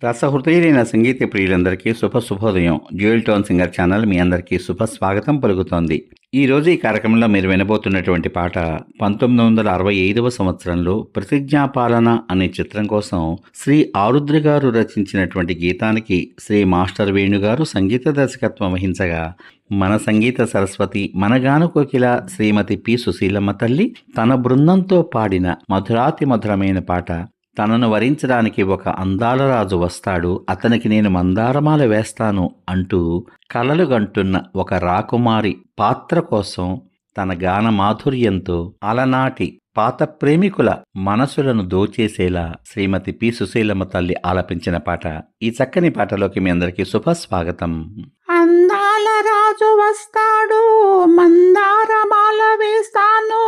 రసహృదయులైన సంగీత ప్రియులందరికీ శుభోదయం. Dual tone singer channel మీ అందరికీ స్వాగతం పలుకుతోంది. ఈ రోజు ఈ కార్యక్రమంలో మీరు వినబోతున్నటువంటి పాట 1965 సంవత్సరంలో ప్రతిజ్ఞాపాలన అనే చిత్రం కోసం శ్రీ ఆరుద్ర గారు రచించినటువంటి గీతానికి శ్రీ మాస్టర్ వేణుగారు సంగీత దర్శకత్వం వహించగా, మన సంగీత సరస్వతి మనగాను కోకిల శ్రీమతి పి సుశీలమ్మ తల్లి తన బృందంతో పాడిన మధురాతి మధురమైన పాట. తనను వరించడానికి ఒక అందాల రాజు వస్తాడు, అతనికి నేను మందారమాల వేస్తాను అంటూ కలలు గంటున్న ఒక రాకుమారి పాత్ర కోసం తన గాన మాధుర్యంతో అలనాటి పాత ప్రేమికుల మనసులను దోచేసేలా శ్రీమతి పి సుశీలమ్మ తల్లి ఆలపించిన పాట. ఈ చక్కని పాటలోకి మీ అందరికీ స్వాగతం. అందాల రాజు వస్తాడు, మందారమాల వేస్తాను,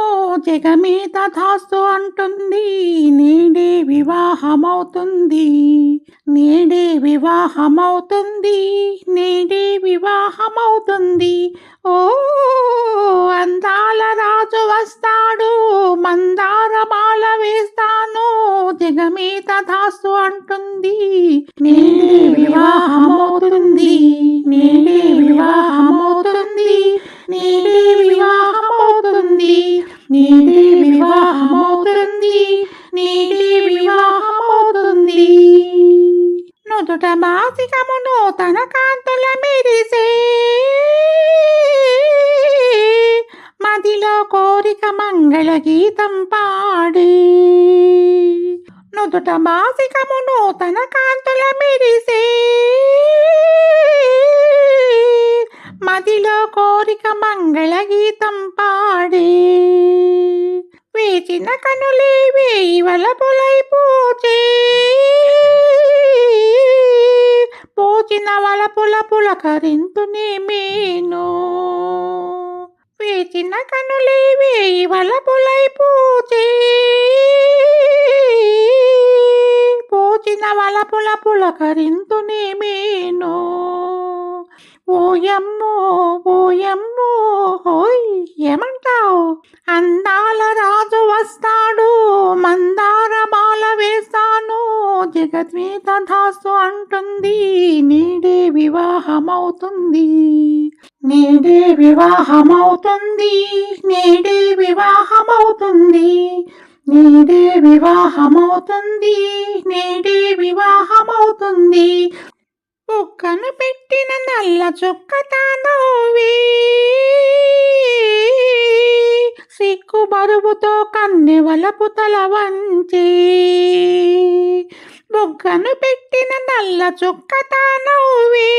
జగమీద దాసు అంటుంది, నేడే వివాహమవుతుంది, నేడే వివాహమవుతుంది, నేడే వివాహమవుతుంది. ఓ అందాల రాజు వస్తాడు, మందారమాల వేస్తాను, జగమీద దాసు అంటుంది, నేడే వివాహమవుతుంది, నేడే వివాహమవుతుంది, నేడే వివాహమవుతుంది, నేడే వివాహమవుతుంది, నేడే వివాహమవుతుంది. నుదుట బాసికమును తన కాంతుల మెరిసే, మదిలో కోరిక మంగళ గీతం పాడే. నుదుట బాసికమును తన కాంతుల మెరిసే, మదిలో కోరిక మంగళ గీతం పాడే. వేచిన కనులే వేయి వలపులై పూచే, పూచిన వలపుల పులకరింతునే మేను. వేచిన కనులే వేయి వలపులై పూచే, పూచిన వలపుల పులకరింతునే మేను. ఓయమ్మో ఓయమ్మో హోయ్ ఏమంటావు? అందాల రాజు వస్తాడు, మందారమాల వేస్తాను, జగద్మీద దాసు అంటుంది, నేడే వివాహమవుతుంది, నేడే వివాహమవుతుంది, నేడే వివాహమవుతుంది, నేడే వివాహమవుతుంది, నేడే వివాహమవుతుంది. బుక్కను పెట్టిన నల్ల చుక్క తానోవే, సిక్కు బరువుతో కన్నె వలపు తల వంచే. బుగ్గను పెట్టిన నల్ల చుక్క తానోవే,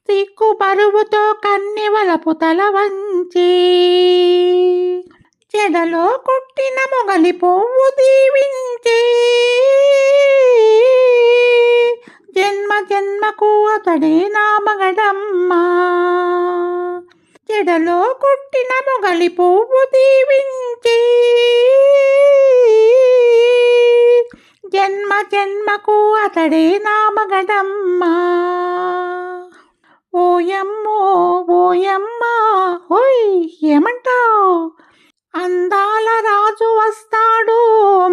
సిక్కు బరువుతో కన్నె వలపు తల వంచే. చెడలో కొట్టిన మొగలి పువ్వు దీవించే, జన్మ జన్మకు అతడే నా మగడమ్మా. చెడలో కొట్టిన మొగలి పువ్వు దీవించే, జన్మ జన్మకు అతడే నా మగడమ్మా. ఓయమ్మో ఓయమ్మా హోయ్ ఏమంటావు? అందాల రాజు వస్తాడు,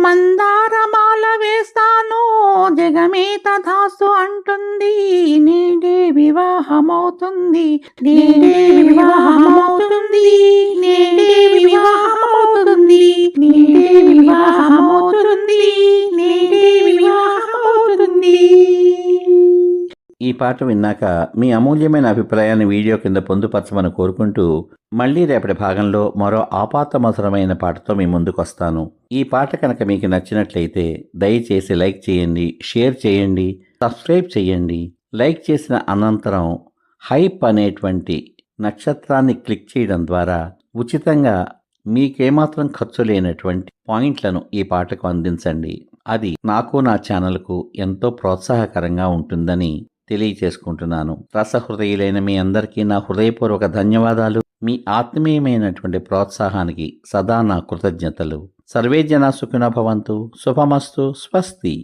మందారమాల వేస్తాను, జగమీద దాసు అంటుంది, నేడే వివాహమవుతుంది, నేడే వివాహమవుతుంది, నేడే వివాహమవుతుంది, నేడే వివాహమవుతుంది, నేడే వివాహమవుతుంది. ఈ పాట విన్నాక మీ అమూల్యమైన అభిప్రాయాన్ని వీడియో కింద పొందుపరచమని కోరుకుంటూ, మళ్ళీ రేపటి భాగంలో మరో ఆపాతమధురమైన పాటతో మీ ముందుకు వస్తాను. ఈ పాట కనుక మీకు నచ్చినట్లయితే దయచేసి లైక్ చేయండి, షేర్ చేయండి, సబ్స్క్రైబ్ చేయండి. లైక్ చేసిన అనంతరం హైప్ అనేటువంటి నక్షత్రాన్ని క్లిక్ చేయడం ద్వారా ఉచితంగా మీకేమాత్రం ఖర్చు లేనటువంటి పాయింట్లను ఈ పాటకు అందించండి. అది నాకు నా ఛానల్కు ఎంతో ప్రోత్సాహకరంగా ఉంటుందని తెలియచేసుకుంటున్నాను. రసహృదయులైన మీ అందరికీ నా హృదయపూర్వక ధన్యవాదాలు. మీ ఆత్మీయమైనటువంటి ప్రోత్సాహానికి సదా నా కృతజ్ఞతలు. సర్వే జనా సుఖినో భవంతు. శుభమస్తు. స్వస్తి.